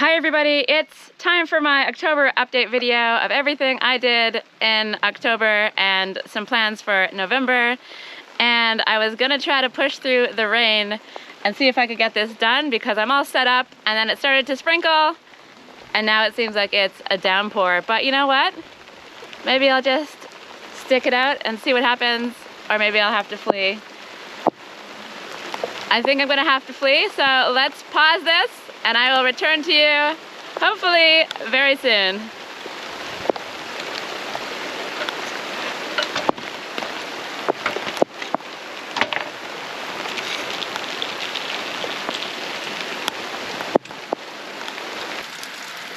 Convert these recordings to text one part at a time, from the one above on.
Hi everybody, it's time for my October update video of everything I did in October and some plans for November. And I was gonna try to push through the rain and see if I could get this done because I'm all set up, and then it started to sprinkle and now it seems like it's a downpour. But you know what? Maybe I'll just stick it out and see what happens, or maybe I'll have to flee. I think I'm gonna have to flee, so let's pause this and I will return to you hopefully very soon.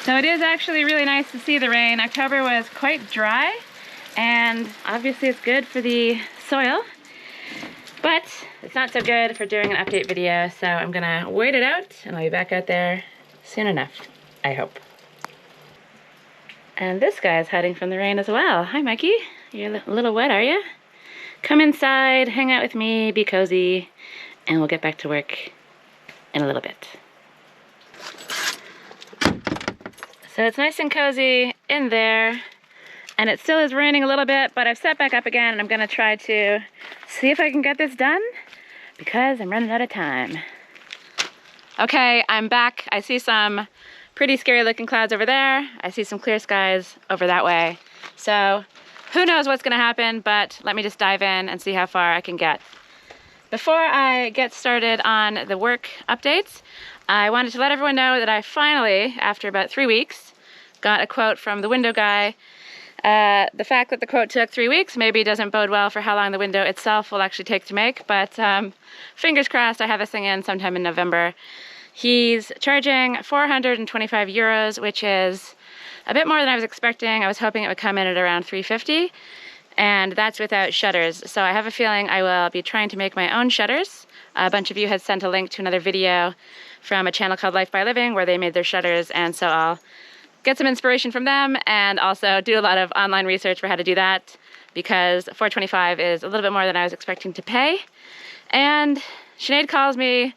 So it is actually really nice to see the rain. October was quite dry, and obviously it's good for the soil, but it's not so good for doing an update video, so I'm gonna wait it out and I'll be back out there soon enough, I hope. And this guy is hiding from the rain as well. Hi Mikey, you're a little wet, are you? Come inside, hang out with me, be cozy, and we'll get back to work in a little bit. So it's nice and cozy in there, and it still is raining a little bit, but I've set back up again and I'm gonna try to see if I can get this done because I'm running out of time. Okay, I'm back. I see some pretty scary looking clouds over there. I see some clear skies over that way. So who knows what's gonna happen, but let me just dive in and see how far I can get. Before I get started on the work updates, I wanted to let everyone know that I finally, after about 3 weeks, got a quote from the window guy. The fact that the quote took 3 weeks maybe doesn't bode well for how long the window itself will actually take to make, but fingers crossed I have this thing in sometime in November. He's charging 425 euros, which is a bit more than I was expecting. I was hoping it would come in at around 350, and that's without shutters. So I have a feeling I will be trying to make my own shutters. A bunch of you had sent a link to another video from a channel called Life by Living where they made their shutters, and so I'll get some inspiration from them and also do a lot of online research for how to do that, because 425 is a little bit more than I was expecting to pay. And Chenade calls me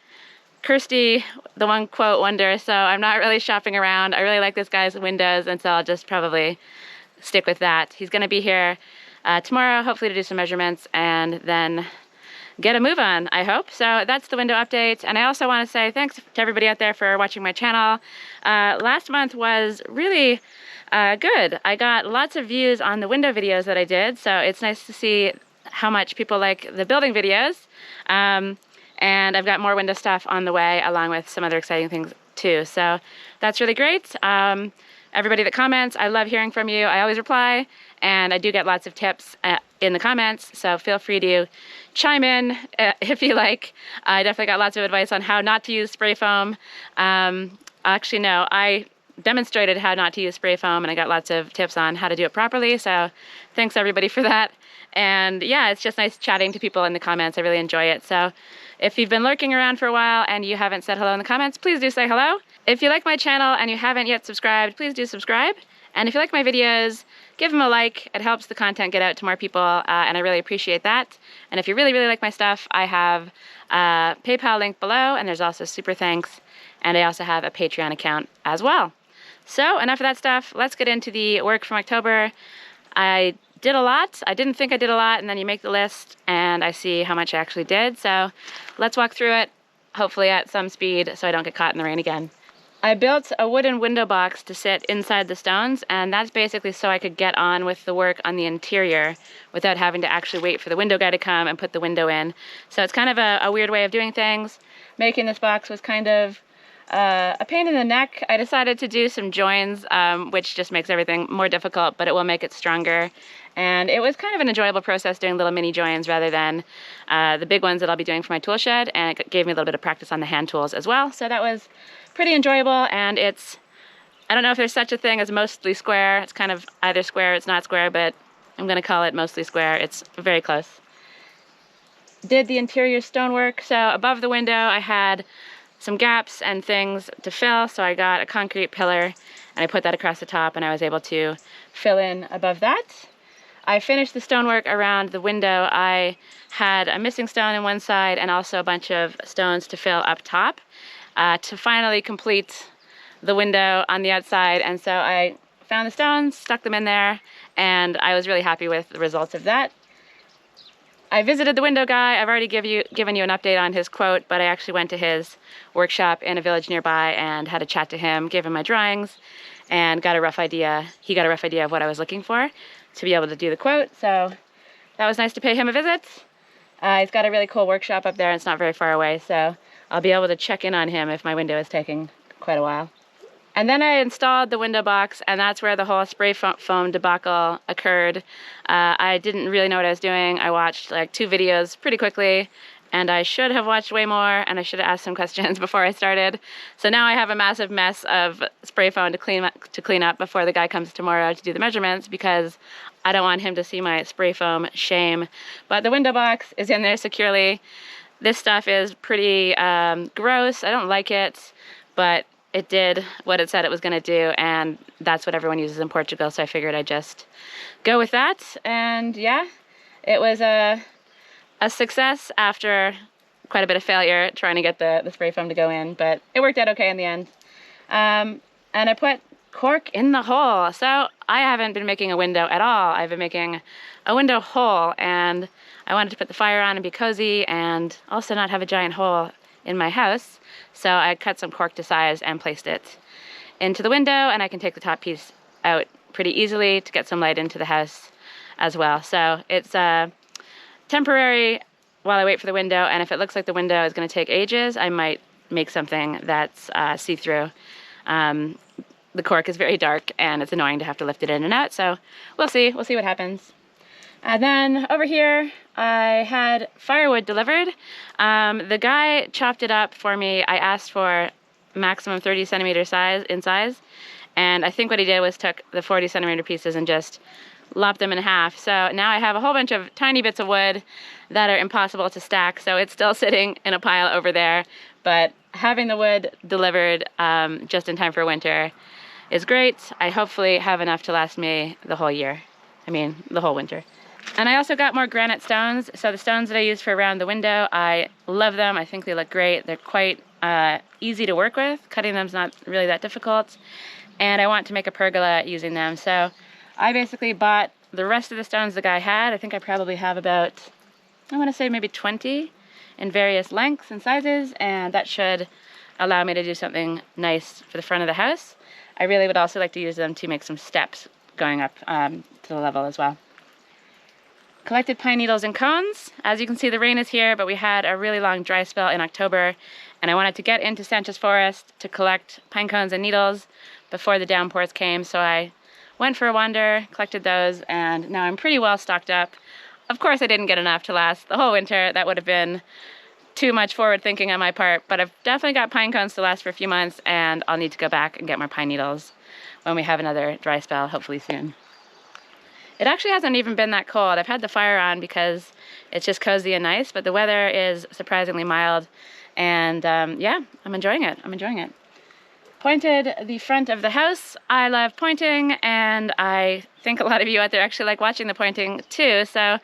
Kirsty, the one quote wonder, so I'm not really shopping around. I really like this guy's windows, and so I'll just probably stick with that. He's gonna be here tomorrow, hopefully to do some measurements and then get a move on, I hope. So that's the window update. And I also want to say thanks to everybody out there for watching my channel. Last month was really good. I got lots of views on the window videos that I did, so it's nice to see how much people like the building videos. And I've got more window stuff on the way, along with some other exciting things too. So that's really great. Everybody that comments, I love hearing from you. I always reply, and I do get lots of tips in the comments, so feel free to chime in if you like. I definitely got lots of advice on how not to use spray foam. Actually, no, I demonstrated how not to use spray foam, and I got lots of tips on how to do it properly, so thanks everybody for that. And yeah, it's just nice chatting to people in the comments. I really enjoy it. So if you've been lurking around for a while and you haven't said hello in the comments, please do say hello. If you like my channel and you haven't yet subscribed, please do subscribe. And if you like my videos, give them a like. It helps the content get out to more people, and I really appreciate that. And if you really, really like my stuff, I have a PayPal link below, and there's also super thanks. And I also have a Patreon account as well. So enough of that stuff. Let's get into the work from October. I did a lot. I didn't think I did a lot, and then you make the list and I see how much I actually did. So let's walk through it, hopefully at some speed so I don't get caught in the rain again. I built a wooden window box to sit inside the stones, and that's basically so I could get on with the work on the interior without having to actually wait for the window guy to come and put the window in. So it's kind of a weird way of doing things. Making this box was kind of a pain in the neck. I decided to do some joins, which just makes everything more difficult, but it will make it stronger. And it was kind of an enjoyable process doing little mini joins rather than the big ones that I'll be doing for my tool shed, and it gave me a little bit of practice on the hand tools as well. So that was pretty enjoyable, and it's, I don't know if there's such a thing as mostly square. It's kind of either square or it's not square, but I'm gonna call it mostly square. It's very close. Did the interior stonework. So above the window I had some gaps and things to fill, so I got a concrete pillar and I put that across the top, and I was able to fill in above that. I finished the stonework around the window. I had a missing stone on one side and also a bunch of stones to fill up top to finally complete the window on the outside. And so I found the stones, stuck them in there, and I was really happy with the results of that. I visited the window guy. I've already given you an update on his quote, but I actually went to his workshop in a village nearby and had a chat to him, gave him my drawings, and got a rough idea. He got a rough idea of what I was looking for to be able to do the quote. So that was nice to pay him a visit. He's got a really cool workshop up there, and it's not very far away, so I'll be able to check in on him if my window is taking quite a while. And then I installed the window box, and that's where the whole spray foam debacle occurred. I didn't really know what I was doing. I watched like 2 videos pretty quickly, and I should have watched way more, and I should have asked some questions before I started. So now I have a massive mess of spray foam to clean up before the guy comes tomorrow to do the measurements, because I don't want him to see my spray foam shame. But the window box is in there securely. This stuff is pretty gross. I don't like it, but it did what it said it was going to do, and that's what everyone uses in Portugal, so I figured I'd just go with that. And yeah, it was a success after quite a bit of failure trying to get the spray foam to go in, but it worked out okay in the end. And I put cork in the hole. So I haven't been making a window at all. I've been making a window hole, and I wanted to put the fire on and be cozy and also not have a giant hole in my house. So I cut some cork to size and placed it into the window, and I can take the top piece out pretty easily to get some light into the house as well. So it's temporary while I wait for the window, and if it looks like the window is going to take ages, I might make something that's see-through. The cork is very dark, and it's annoying to have to lift it in and out, so we'll see what happens. And then over here, I had firewood delivered. The guy chopped it up for me. I asked for maximum 30 centimeter in size, and I think what he did was took the 40 centimeter pieces and just lopped them in half. So now I have a whole bunch of tiny bits of wood that are impossible to stack, so it's still sitting in a pile over there. But having the wood delivered just in time for winter is great. I hopefully have enough to last me the whole year. I mean, the whole winter. And I also got more granite stones. So the stones that I use for around the window, I love them. I think they look great. They're quite easy to work with. Cutting them's not really that difficult. And I want to make a pergola using them. So I basically bought the rest of the stones the guy had. I think I probably have about, I want to say maybe 20 in various lengths and sizes. And that should allow me to do something nice for the front of the house. I really would also like to use them to make some steps going up to the level as well. Collected pine needles and cones. As you can see, the rain is here, but we had a really long dry spell in October, and I wanted to get into Sanchez Forest to collect pine cones and needles before the downpours came, so I went for a wander, collected those, and now I'm pretty well stocked up. Of course, I didn't get enough to last the whole winter. That would have been too much forward thinking on my part, but I've definitely got pine cones to last for a few months, and I'll need to go back and get more pine needles when we have another dry spell, hopefully soon. It actually hasn't even been that cold. I've had the fire on because it's just cozy and nice, but the weather is surprisingly mild, and yeah, I'm enjoying it. Pointed the front of the house. I love pointing, and I think a lot of you out there actually like watching the pointing too, so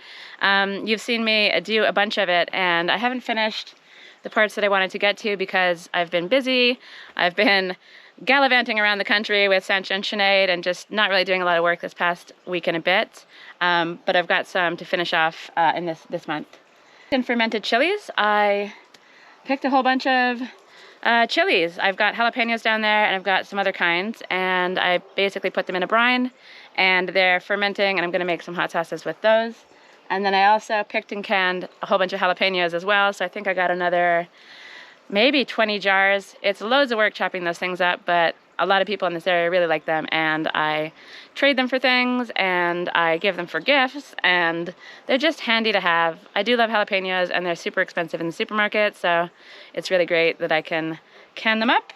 you've seen me do a bunch of it, and I haven't finished the parts that I wanted to get to because I've been busy. I've been gallivanting around the country with Sancha and Chenade and just not really doing a lot of work this past week and a bit, but I've got some to finish off in this month. In fermented chilies, I picked a whole bunch of chilies. I've got jalapenos down there, and I've got some other kinds, and I basically put them in a brine, and they're fermenting, and I'm going to make some hot sauces with those. And then I also picked and canned a whole bunch of jalapenos as well, so I think I got another maybe 20 jars. It's loads of work chopping those things up, but a lot of people in this area really like them, and I trade them for things, and I give them for gifts, and they're just handy to have. I do love jalapenos, and they're super expensive in the supermarket, so it's really great that I can can them up.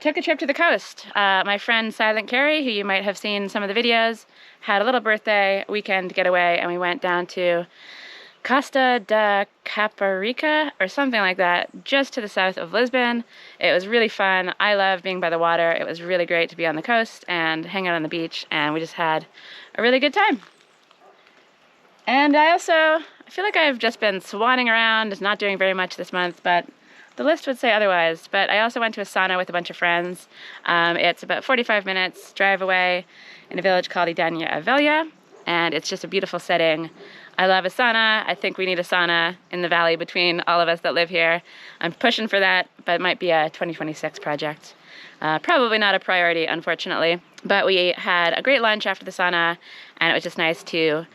Took a trip to the coast. My friend Silent Carrie, who you might have seen in some of the videos, had a little birthday weekend getaway, and we went down to Costa da Capa or something like that, just to the south of Lisbon. It was really fun. I love being by the water. It was really great to be on the coast and hang out on the beach, and we just had a really good time. And I feel like I've just been swanning around, not doing very much this month, but the list would say otherwise, but I also went to a sauna with a bunch of friends. It's about 45 minutes drive away in a village called Idania Avelia, and it's just a beautiful setting. I love a sauna. I think we need a sauna in the valley between all of us that live here. I'm pushing for that, but it might be a 2026 project. Probably not a priority, unfortunately. But we had a great lunch after the sauna, and it was just nice to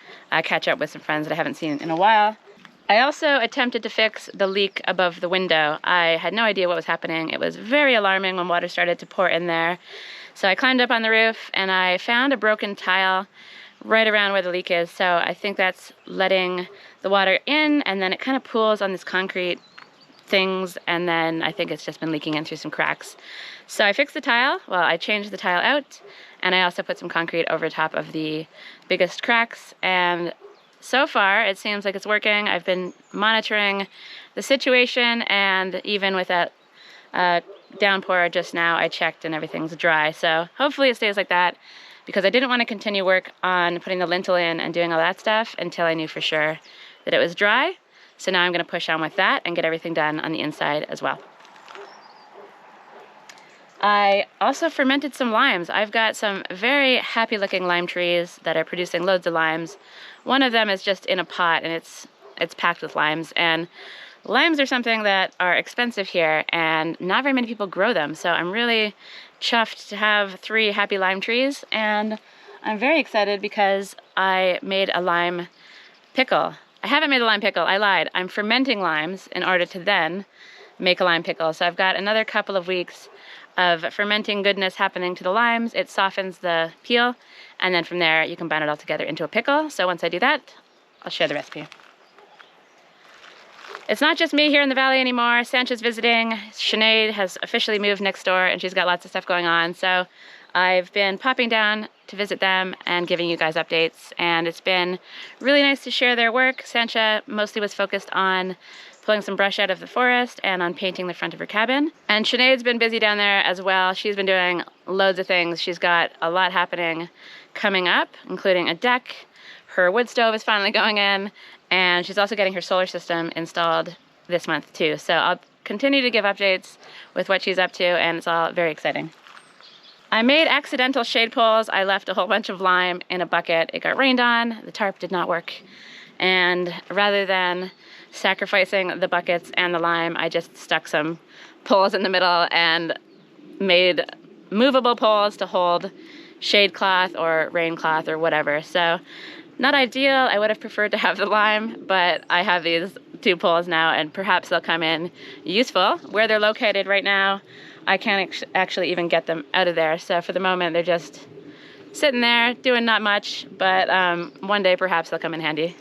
catch up with some friends that I haven't seen in a while. I also attempted to fix the leak above the window. I had no idea what was happening. It was very alarming when water started to pour in there. So I climbed up on the roof and I found a broken tile right around where the leak is. So I think that's letting the water in, and then it kind of pools on this concrete things, and then I think it's just been leaking in through some cracks. So I fixed the tile. Well, I changed the tile out, and I also put some concrete over top of the biggest cracks, and so far it seems like it's working. I've been monitoring the situation, and even with that downpour just now, I checked and everything's dry. So hopefully it stays like that, because I didn't want to continue work on putting the lintel in and doing all that stuff until I knew for sure that it was dry. So now I'm going to push on with that and get everything done on the inside as well. I also fermented some limes. I've got some very happy looking lime trees that are producing loads of limes. One of them is just in a pot, and it's packed with limes. And limes are something that are expensive here, and not very many people grow them. So I'm really chuffed to have 3 happy lime trees, and I'm very excited because I made a lime pickle. I haven't made a lime pickle, I lied. I'm fermenting limes in order to then make a lime pickle. So I've got another couple of weeks of fermenting goodness happening to the limes. It softens the peel, and then from there you can bind it all together into a pickle. So once I do that, I'll share the recipe. It's not just me here in the valley anymore. Sancha's visiting. Chenade has officially moved next door, and she's got lots of stuff going on. So I've been popping down to visit them and giving you guys updates, and it's been really nice to share their work. Sancha mostly was focused on pulling some brush out of the forest and on painting the front of her cabin. And Chenade's been busy down there as well. She's been doing loads of things. She's got a lot happening coming up, including a deck. Her wood stove is finally going in, and she's also getting her solar system installed this month too. So I'll continue to give updates with what she's up to, and it's all very exciting. I made accidental shade poles. I left a whole bunch of lime in a bucket. It got rained on, the tarp did not work, and rather than sacrificing the buckets and the lime, I just stuck some poles in the middle and made movable poles to hold shade cloth or rain cloth or whatever. So not ideal. I would have preferred to have the lime, but I have these 2 poles now, and perhaps they'll come in useful. Where they're located right now, I can't actually even get them out of there. So for the moment, they're just sitting there doing not much, but one day perhaps they'll come in handy.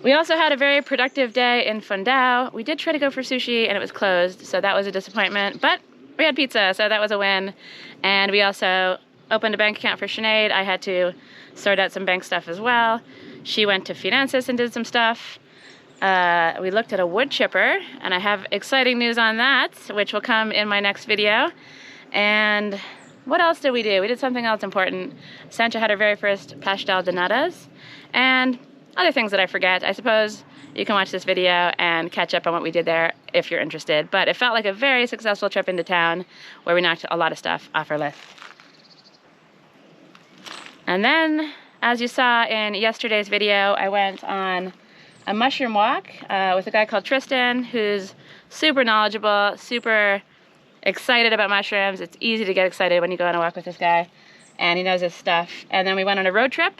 We also had a very productive day in Fundao. We did try to go for sushi and it was closed, so that was a disappointment, but we had pizza, so that was a win. And we also opened a bank account for Chenade. I had to sort out some bank stuff as well. She went to Finances and did some stuff. We looked at a wood chipper, and I have exciting news on that, which will come in my next video. And what else did we do? We did something else important. Sancha had her very first pastel de natas, and other things that I forget. I suppose you can watch this video and catch up on what we did there if you're interested. But it felt like a very successful trip into town where we knocked a lot of stuff off our list. And then, as you saw in yesterday's video, I went on a mushroom walk with a guy called Tristan, who's super knowledgeable, super excited about mushrooms. It's easy to get excited when you go on a walk with this guy, and he knows his stuff. And then we went on a road trip,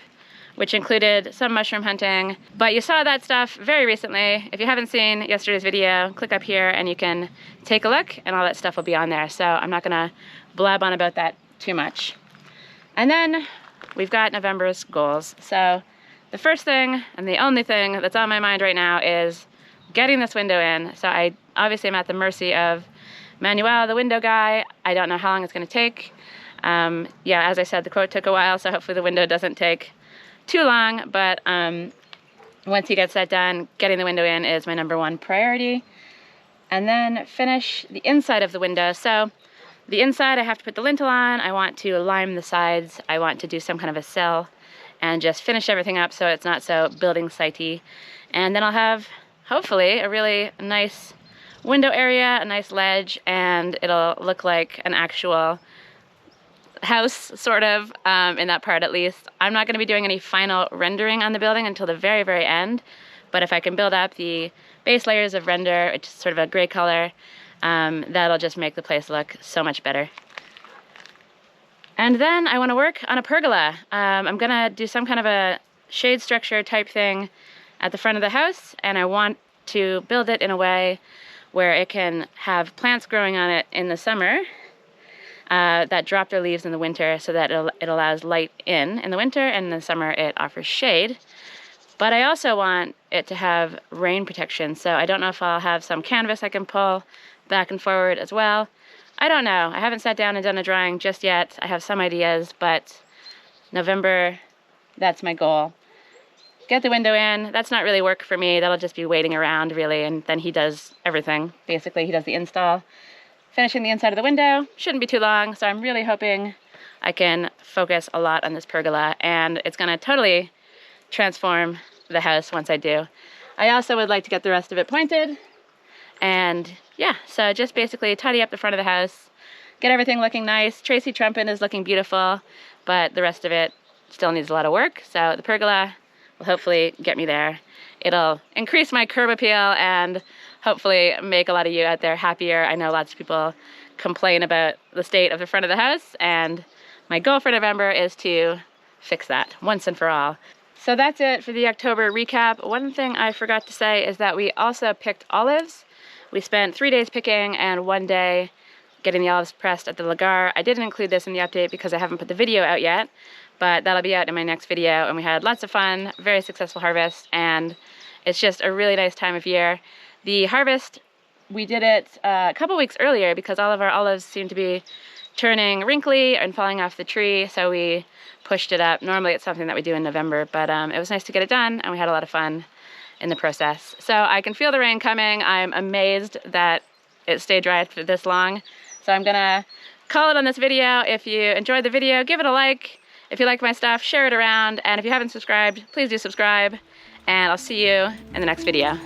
which included some mushroom hunting. But you saw that stuff very recently. If you haven't seen yesterday's video, click up here and you can take a look, and all that stuff will be on there. So I'm not gonna blab on about that too much. And then we've got November's goals. So the first thing and the only thing that's on my mind right now is getting this window in. So I obviously am at the mercy of Manuel, the window guy. I don't know how long it's gonna take. Yeah, as I said, the quote took a while, so hopefully the window doesn't take too long, but once he gets that done, getting the window in is my #1 priority. And then finish the inside of the window. So the inside, I have to put the lintel on. I want to lime the sides. I want to do some kind of a sill and just finish everything up so it's not so building site-y. And then I'll have, hopefully, a really nice window area, a nice ledge, and it'll look like an actual house, sort of, in that part at least. I'm not going to be doing any final rendering on the building until the very, very end, but if I can build up the base layers of render, it's sort of a gray color, that'll just make the place look so much better. And then I want to work on a pergola. I'm going to do some kind of a shade structure type thing at the front of the house, and I want to build it in a way where it can have plants growing on it in the summer that drop their leaves in the winter, so that it allows light in the winter, and in the summer it offers shade. But I also want it to have rain protection, so I don't know if I'll have some canvas I can pull back and forward as well. I don't know. I haven't sat down and done a drawing just yet. I have some ideas, but November, that's my goal. Get the window in. That's not really work for me. That'll just be waiting around, really, and then he does everything. Basically, he does the install. Finishing the inside of the window shouldn't be too long, so I'm really hoping I can focus a lot on this pergola, and it's going to totally transform the house once I do. I also would like to get the rest of it pointed, and yeah, so just basically tidy up the front of the house, get everything looking nice. Tracy Trumpin is looking beautiful, but the rest of it still needs a lot of work, so the pergola will hopefully get me there. It'll increase my curb appeal and hopefully make a lot of you out there happier. I know lots of people complain about the state of the front of the house, and my goal for November is to fix that once and for all. So that's it for the October recap. One thing I forgot to say is that we also picked olives. We spent 3 days picking and 1 day getting the olives pressed at the lagar. I didn't include this in the update because I haven't put the video out yet, but that'll be out in my next video. And we had lots of fun, very successful harvest, and it's just a really nice time of year. The harvest, we did it a couple weeks earlier because all of our olives seem to be turning wrinkly and falling off the tree, so we pushed it up. Normally it's something that we do in November, but it was nice to get it done, and we had a lot of fun in the process. So I can feel the rain coming. I'm amazed that it stayed dry for this long. So I'm gonna call it on this video. If you enjoyed the video, give it a like. If you like my stuff, share it around. And if you haven't subscribed, please do subscribe. And I'll see you in the next video.